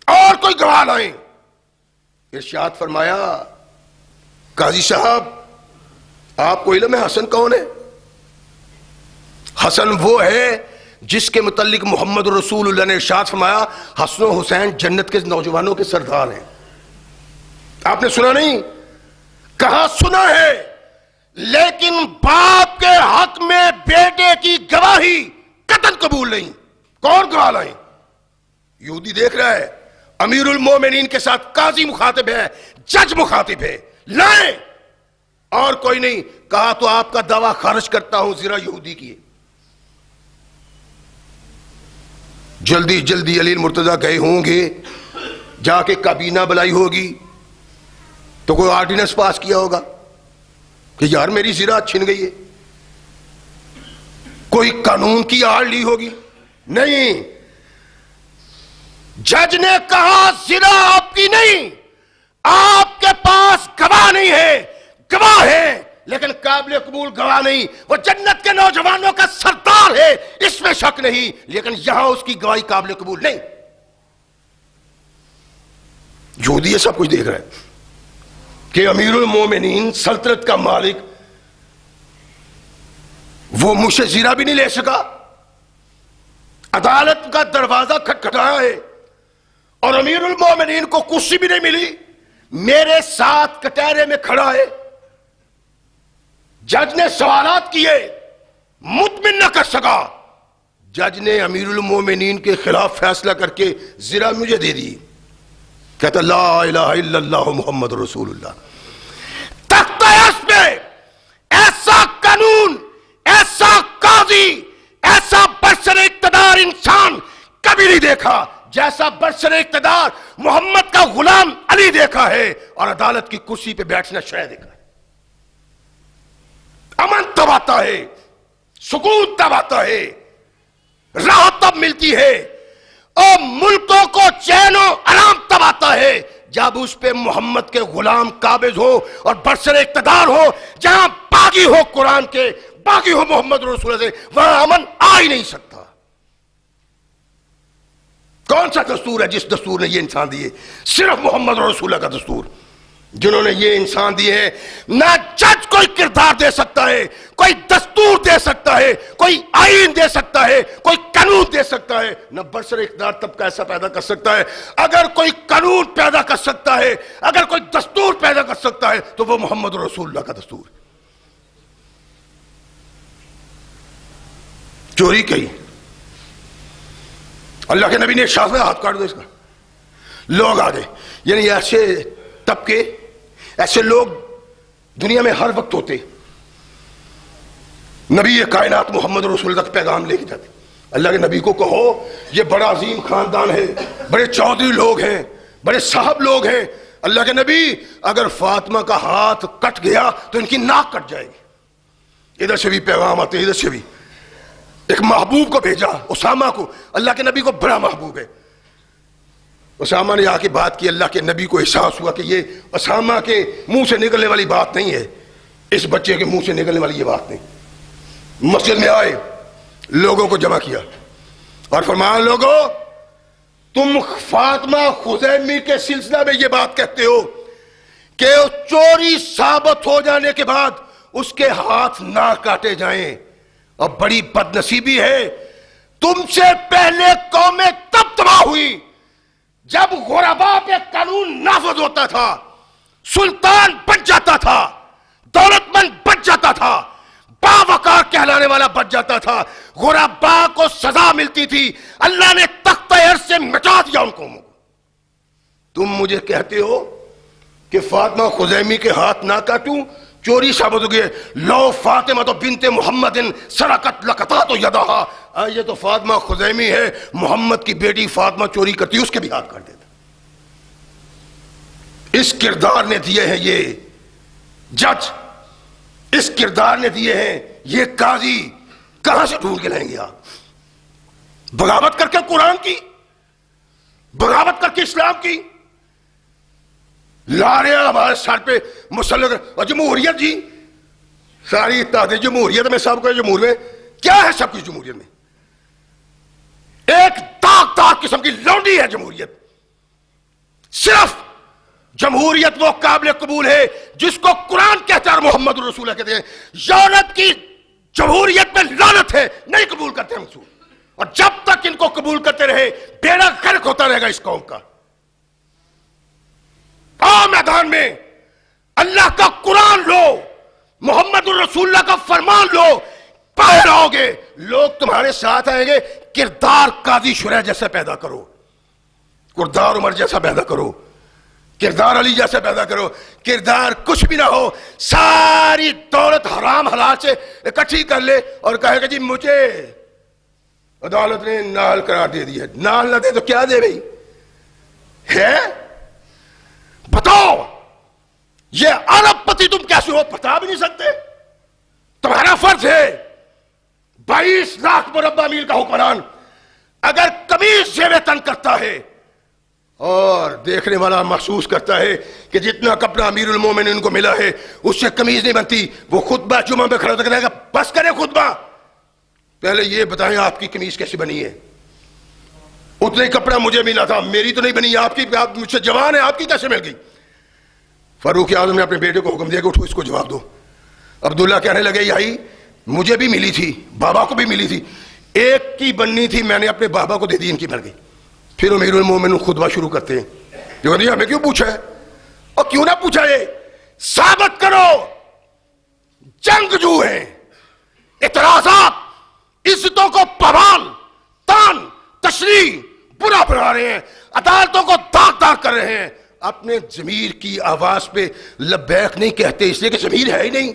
اور کوئی گواہ لائیں۔ ارشاد فرمایا قاضی صاحب آپ کو علم ہے حسن کون ہے؟ حسن وہ ہے جس کے متعلق محمد رسول اللہ نے ارشاد فرمایا حسن و حسین جنت کے نوجوانوں کے سردار ہیں۔ آپ نے سنا نہیں؟ کہاں سنا ہے، لیکن باپ کے حق میں بیٹے کی گواہی قطعاً قبول نہیں۔ کون گواہ لائیں؟ یہودی دیکھ رہا ہے، امیر المومنین کے ساتھ قاضی مخاطب ہے، جج مخاطب ہے، لائیں۔ اور کوئی نہیں کہا تو آپ کا دعویٰ خارج کرتا ہوں، زرا یہودی کی ہے۔ جلدی جلدی علی المرتضیٰ گئے ہوں گے، جا کے کابینہ بلائی ہوگی تو کوئی آرڈیننس پاس کیا ہوگا کہ یار میری زراعت چھن گئی ہے، کوئی قانون کی آڑ لی ہوگی۔ نہیں، جج نے کہا زنا آپ کی نہیں، آپ کے پاس گواہ نہیں ہے، گواہ ہے لیکن قابل قبول گواہ نہیں، وہ جنت کے نوجوانوں کا سردار ہے، اس میں شک نہیں، لیکن یہاں اس کی گواہی قابل قبول نہیں۔ یہودی یہ سب کچھ دیکھ رہا ہے کہ امیر المومنین سلطنت کا مالک وہ مجھ سے زیرہ بھی نہیں لے سکا، عدالت کا دروازہ کھٹکھٹایا ہے اور امیر المومنین کو کرسی بھی نہیں ملی، میرے ساتھ کٹہرے میں کھڑا ہے۔ جج نے سوالات کیے، مطمئن نہ کر سکا، جج نے امیر المومنین کے خلاف فیصلہ کر کے زرہ مجھے دے دی۔ کہتا لا الہ الا اللہ محمد رسول اللہ۔ تختہ عرش پہ ایسا قانون، ایسا قاضی، ایسا برسر اقتدار انسان کبھی نہیں دیکھا جیسا برسر اقتدار محمد کا غلام علی دیکھا ہے، اور عدالت کی کرسی پہ بیٹھنا شے دیکھا ہے۔ امن تب آتا ہے، سکون تب آتا ہے، راحت تب ملتی ہے، اور ملکوں کو چین و آرام تب آتا ہے جب اس پہ محمد کے غلام قابض ہو اور برسر اقتدار ہو۔ جہاں باغی ہو قرآن کے، باغی ہو محمد رسول اللہ سے، وہاں امن آ ہی نہیں سکتا۔ کون سا دستور ہے جس دستور نے یہ انسان دیے؟ صرف محمد رسول اللہ کا دستور، جنہوں نے یہ انسان دیے ہیں۔ نہ جج کوئی کردار دے سکتا ہے، کوئی دستور دے سکتا ہے، کوئی آئین دے سکتا ہے، کوئی قانون دے سکتا ہے، نہ برسر اقتدار طبقہ ایسا پیدا کر سکتا ہے۔ اگر کوئی قانون پیدا کر سکتا ہے، اگر کوئی دستور پیدا کر سکتا ہے تو وہ محمد رسول اللہ کا دستور ہے۔ چوری کی، اللہ کے نبی نے ارشاد میں ہاتھ کاٹ دو اس کا، لوگ آ گئے، یعنی ایسے طبقے، ایسے لوگ دنیا میں ہر وقت ہوتے، نبی کائنات محمد رسول اللہ کا پیغام لے کے جاتے۔ اللہ کے نبی کو کہو یہ بڑا عظیم خاندان ہے، بڑے چودھری لوگ ہیں، بڑے صاحب لوگ ہیں، اللہ کے نبی اگر فاطمہ کا ہاتھ کٹ گیا تو ان کی ناک کٹ جائے گی۔ ادھر سے بھی پیغام آتے، ادھر سے بھی۔ ایک محبوب کو بھیجا، اسامہ کو، اللہ کے نبی کو بڑا محبوب ہے۔ اسامہ نے آ کے بات کی، اللہ کے نبی کو احساس ہوا کہ یہ اسامہ کے منہ سے نکلنے والی بات نہیں ہے، اس بچے کے منہ سے نکلنے والی یہ بات نہیں۔ مسجد میں آئے، لوگوں کو جمع کیا اور فرمایا لوگوں تم فاطمہ خزیمی کے سلسلہ میں یہ بات کہتے ہو کہ چوری ثابت ہو جانے کے بعد اس کے ہاتھ نہ کاٹے جائیں، اور بڑی بدنصیبی ہے تم سے پہلے قومیں تب تباہ ہوئی جب غربا پہ قانون نافذ ہوتا تھا، سلطان بن جاتا تھا، دولت مند بن جاتا تھا، باوقار کہلانے والا بن جاتا تھا، غربا کو سزا ملتی تھی، اللہ نے تختہ عرش سے مٹا دیا ان قوموں کو۔ تم مجھے کہتے ہو کہ فاطمہ خزیمی کے ہاتھ نہ کاٹوں، چوری ثابت ہو گئی، لو فاطمہ تو بنت محمد سرقت لقطعت یدہا، یہ تو فاطمہ خزیمی ہے، محمد کی بیٹی فاطمہ چوری کرتی، اس کے بھی ہاتھ کاٹ دیتا۔ اس کردار نے دیے ہیں یہ جج، اس کردار نے دیے ہیں یہ قاضی، کہاں سے ڈھونڈ کے لائیں گے آپ؟ بغاوت کر کے قرآن کی، بغاوت کر کے اسلام کی، لا رہے ہیں ہمارے سر پہ مسلط۔ اور جمہوریت جی، ساری اتحاد جمہوریت میں سب کو جمہور میں کیا ہے؟ سب کچھ جمہوریت میں ایک داغ قسم کی لونڈی ہے جمہوریت۔ صرف جمہوریت وہ قابل قبول ہے جس کو قرآن کہتا ہے اور محمد رسول اللہ کہتے ہیں۔ یورپ کی جمہوریت میں لعنت ہے، نہیں قبول کرتے ہم رسول، اور جب تک ان کو قبول کرتے رہے بیڑا غرق ہوتا رہے گا اس قوم کا۔ آؤ میدان میں اللہ کا قرآن لو، محمد الرسول اللہ کا فرمان لو، باہر آؤ گے، لوگ تمہارے ساتھ آئیں گے۔ کردار قاضی شریح جیسا پیدا کرو، کردار عمر جیسا پیدا کرو، کردار علی جیسا پیدا کرو۔ کردار کچھ بھی نہ ہو، ساری دولت حرام حلال سے اکٹھی کر لے اور کہے گا جی مجھے عدالت نے نااہل قرار دے دیا۔ نااہل نہ دے تو کیا دے بھائی ہے؟ بتاؤ یہ ارب پتی تم کیسے ہو؟ بتا بھی نہیں سکتے۔ تمہارا فرض ہے 22 لاکھ مربع میل کا حکمران اگر قمیض زیب تن کرتا ہے اور دیکھنے والا محسوس کرتا ہے کہ جتنا کپڑا امیر المومنین کو ملا ہے اس سے قمیض نہیں بنتی، وہ خطبہ جمعہ میں کھڑا کرے گا، بس کرے خطبہ، پہلے یہ بتائیں آپ کی قمیض کیسے بنی ہے؟ اتنا ہی کپڑا مجھے ملا تھا، میری تو نہیں بنی، آپ کی، آپ مجھ سے جوان ہے، آپ کی کیسے مل گئی؟ فاروق اعظم نے اپنے بیٹے کو حکم دیا کہ اٹھو اس کو جواب دو۔ عبداللہ کہنے لگے یہی مجھے بھی ملی تھی، بابا کو بھی ملی تھی، ایک کی بننی تھی، میں نے اپنے بابا کو دے دی، ان کی بن گئی۔ پھر امیر المومنین خطبہ شروع کرتے ہیں، جو کہتے ہیں ہمیں کیوں پوچھا ہے؟ اور کیوں نہ پوچھا ہے؟ ثابت کرو جنگجو ہیں، اعتراضات، عزتوں کو پامال، تان تشریح برا بنا رہے ہیں، عدالتوں کو داغ داغ کر رہے ہیں، اپنے ضمیر کی آواز پہ لبیک نہیں کہتے اس لیے کہ ضمیر ہے ہی نہیں۔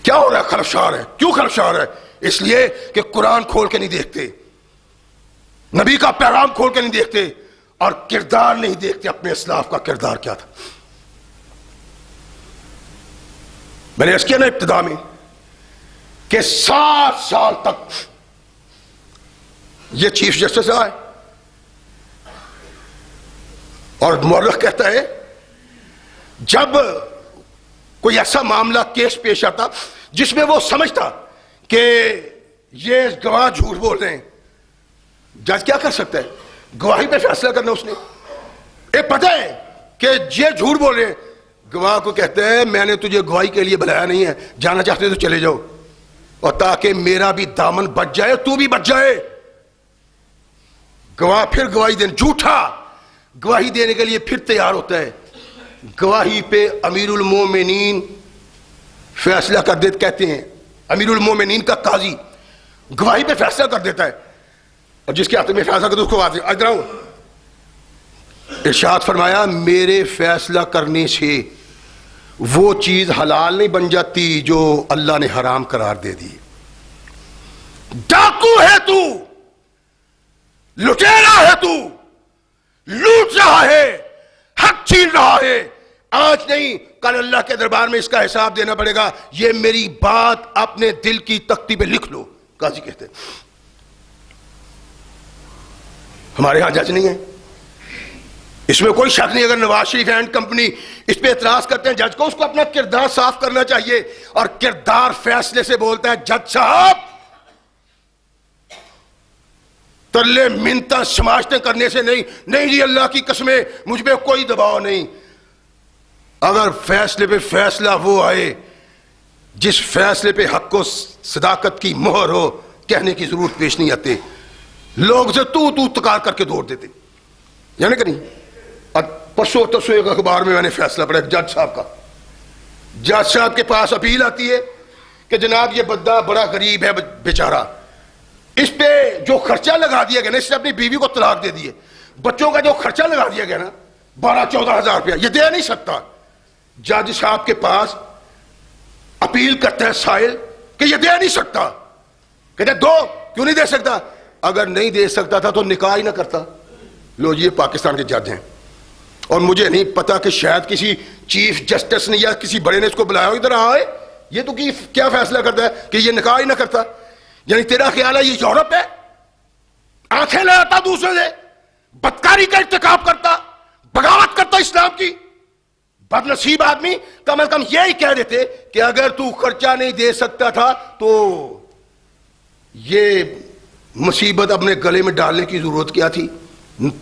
کیا ہو رہا ہے؟ خلفشار ہے۔ کیوں خلفشار ہے؟ اس لیے کہ قرآن کھول کے نہیں دیکھتے، نبی کا پیغام کھول کے نہیں دیکھتے، اور کردار نہیں دیکھتے اپنے اسلاف کا کردار کیا تھا۔ میں نے اس کیا نا ابتدا میں کہ 7 سال تک یہ چیف جسٹس آئے اور مورخ کہتا ہے جب کوئی ایسا معاملہ کیس پیش آتا جس میں وہ سمجھتا کہ یہ گواہ جھوٹ بول رہے ہیں، جج کیا کر سکتا ہے؟ گواہی پہ فیصلہ کرنا اس نے۔ پتہ ہے کہ یہ جھوٹ بول رہے ہیں، گواہ کو کہتے ہیں میں نے تجھے گواہی کے لیے بلایا نہیں ہے، جانا چاہتے تو چلے جاؤ، اور تاکہ میرا بھی دامن بچ جائے تو بھی بچ جائے۔ گواہ پھر گواہی دینے، جھوٹا گواہی دینے کے لیے پھر تیار ہوتا ہے۔ گواہی پہ امیر المومنین فیصلہ کر دیتے، کہتے ہیں امیر المومنین کا قاضی گواہی پہ فیصلہ کر دیتا ہے، اور جس کے ہاتھ میں فیصلہ کر اس کو ادھر آؤ۔ ارشاد فرمایا میرے فیصلہ کرنے سے وہ چیز حلال نہیں بن جاتی جو اللہ نے حرام قرار دے دی۔ ڈاکو ہے تو، لٹیرا ہے تو، لوٹ رہا ہے، حق چھین رہا ہے، آج نہیں کل اللہ کے دربار میں اس کا حساب دینا پڑے گا، یہ میری بات اپنے دل کی تختی پہ لکھ لو۔ قاضی کہتے ہیں ہمارے ہاں جج نہیں ہے، اس میں کوئی شک نہیں۔ اگر نواز شریف اینڈ کمپنی اس پہ اعتراض کرتے ہیں جج کو، اس کو اپنا کردار صاف کرنا چاہیے، اور کردار فیصلے سے بولتا ہے جج صاحب ترلے منتیں سماجتیں کرنے سے نہیں جی، اللہ کی قسمیں مجھ پہ کوئی دباؤ نہیں۔ اگر فیصلے پہ فیصلہ وہ آئے جس فیصلے پہ حق و صداقت کی مہر ہو، کہنے کی ضرورت پیش نہیں آتے، لوگ سے تو تکار کر کے دوڑ دیتے، یعنی کہ نہیں۔ اور پرسوں ترسوں ایک اخبار میں نے فیصلہ پڑھا جج صاحب کا، جج صاحب کے پاس اپیل آتی ہے کہ جناب یہ بندہ بڑا غریب ہے بیچارہ، اس پہ جو خرچہ لگا دیا گیا نا، اس نے اپنی بیوی کو طلاق دے دیے، بچوں کا جو خرچہ لگا دیا گیا نا 12-14 ہزار روپیہ، یہ دے نہیں سکتا۔ جج صاحب کے پاس اپیل کرتا ہے سائل کہ یہ دے نہیں سکتا، کہتے دو، کیوں نہیں دے سکتا؟ اگر نہیں دے سکتا تھا تو نکاح ہی نہ کرتا۔ لو یہ پاکستان کے جج ہیں، اور مجھے نہیں پتا کہ شاید کسی چیف جسٹس نے یا کسی بڑے نے اس کو بلایا ہو ادھر آئے یہ تو کیا فیصلہ کرتا ہے کہ یہ نکاح ہی نہ کرتا. یعنی تیرا خیال ہے یہ یورپ ہے؟ آنکھیں لڑاتا دوسرے سے, بدکاری کا ارتکاب کرتا, بغاوت کرتا اسلام کی. بد نصیب آدمی. کم از کم یہی کہہ دیتے کہ اگر تو خرچہ نہیں دے سکتا تھا تو یہ مصیبت اپنے گلے میں ڈالنے کی ضرورت کیا تھی,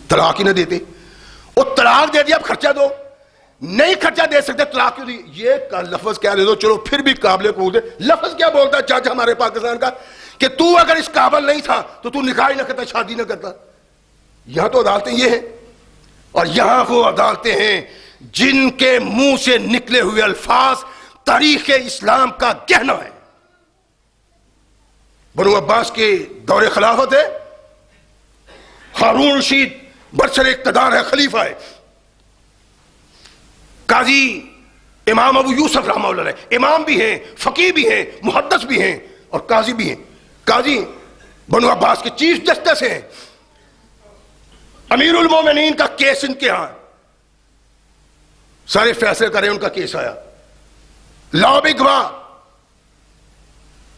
طلاق ہی نہ دیتے. وہ طلاق دے دیا, اب خرچہ دو. نہیں خرچہ دے سکتے طلاق کیوں دی؟ یہ لفظ کیا دے دو, چلو پھر بھی قابل قبول ہے. لفظ کیا بولتا ہے جج ہمارے پاکستان کا کہ تو اگر اس قابل نہیں تھا تو نکاح ہی نہ کرتا, شادی نہ کرتا. یہاں تو عدالتیں یہ ہیں, اور یہاں وہ عدالتیں ہیں جن کے منہ سے نکلے ہوئے الفاظ تاریخ اسلام کا گہنا ہے. بنو عباس کے دور خلافت ہے, ہارون رشید برسر اقتدار ہے, خلیفہ ہے. قاضی امام ابو یوسف رحمہ اللہ علیہ امام بھی ہیں, فقیہ بھی ہیں, محدث بھی ہیں اور قاضی بھی ہیں. قاضی بنو عباس کے چیف جسٹس ہیں. امیر المومنین کا کیس ان کے ہاں, سارے فیصلے کریں, ان کا کیس آیا. لابی گواہ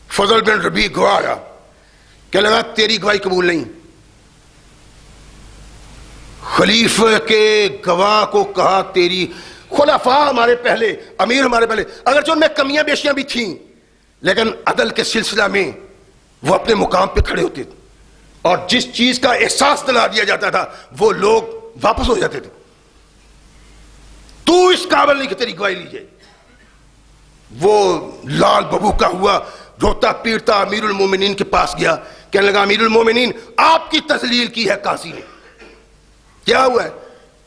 فضل بن ربیع گواہ آیا, کہنے لگا تیری گواہی قبول نہیں. خلیفہ کے گواہ کو کہا تیری, خلفاء ہمارے پہلے, امیر ہمارے پہلے, اگرچہ ان میں کمیاں بیشیاں بھی تھیں لیکن عدل کے سلسلہ میں وہ اپنے مقام پہ کھڑے ہوتے تھے, اور جس چیز کا احساس دلا دیا جاتا تھا وہ لوگ واپس ہو جاتے تھے. تو اس قابل نہیں کہ تیری گواہی لی جائے. وہ لال ببو کا ہوا, روتا پیٹتا امیر المومنین کے پاس گیا, کہنے لگا امیر المومنین آپ کی تذلیل کی ہے قاضی نے. کیا ہوا ہے؟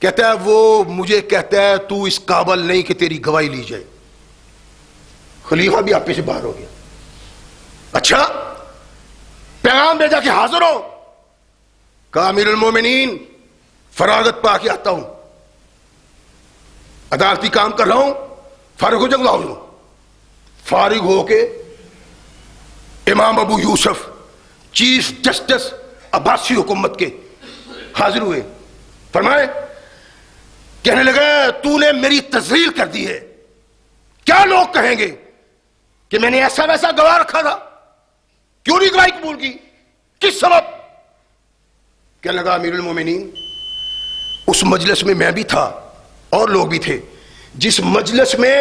کہتا ہے وہ مجھے کہتا ہے تو اس قابل نہیں کہ تیری گواہی لی جائے. خلیفہ بھی آپے سے باہر ہو گیا. اچھا پیغام بھیجا کہ حاضر ہو. کہا امیر المومنین فراغت پا کے آتا ہوں, عدالتی کام کر رہا ہوں, فارغ ہو جاؤ. فارغ ہو کے امام ابو یوسف چیف جسٹس عباسی حکومت کے حاضر ہوئے. فرمائے, کہنے لگا تو نے میری تذلیل کر دی ہے, کیا لوگ کہیں گے کہ میں نے ایسا ویسا گواہ رکھا تھا, کیوں نہیں گواہی قبول کی, کس سبب؟ کہنے لگا امیر المومنین اس مجلس میں میں بھی تھا اور لوگ بھی تھے جس مجلس میں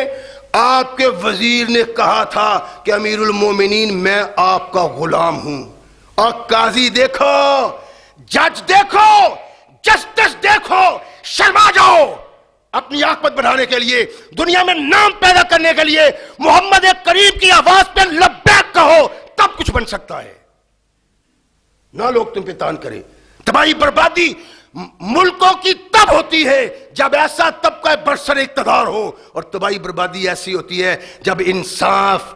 آپ کے وزیر نے کہا تھا کہ امیر المومنین میں آپ کا غلام ہوں. اور قاضی دیکھو, جج دیکھو, جسٹس دیکھو, شرما جاؤ. اپنی آکمت بنانے کے لیے, دنیا میں نام پیدا کرنے کے لیے محمد کریم کی آواز پہ لبیک کہو, تب کچھ بن سکتا ہے. نہ لوگ تم پہ تان کریں. تباہی بربادی ملکوں کی تب ہوتی ہے جب ایسا طبقہ برسر اقتدار ہو, اور تباہی بربادی ایسی ہوتی ہے جب انصاف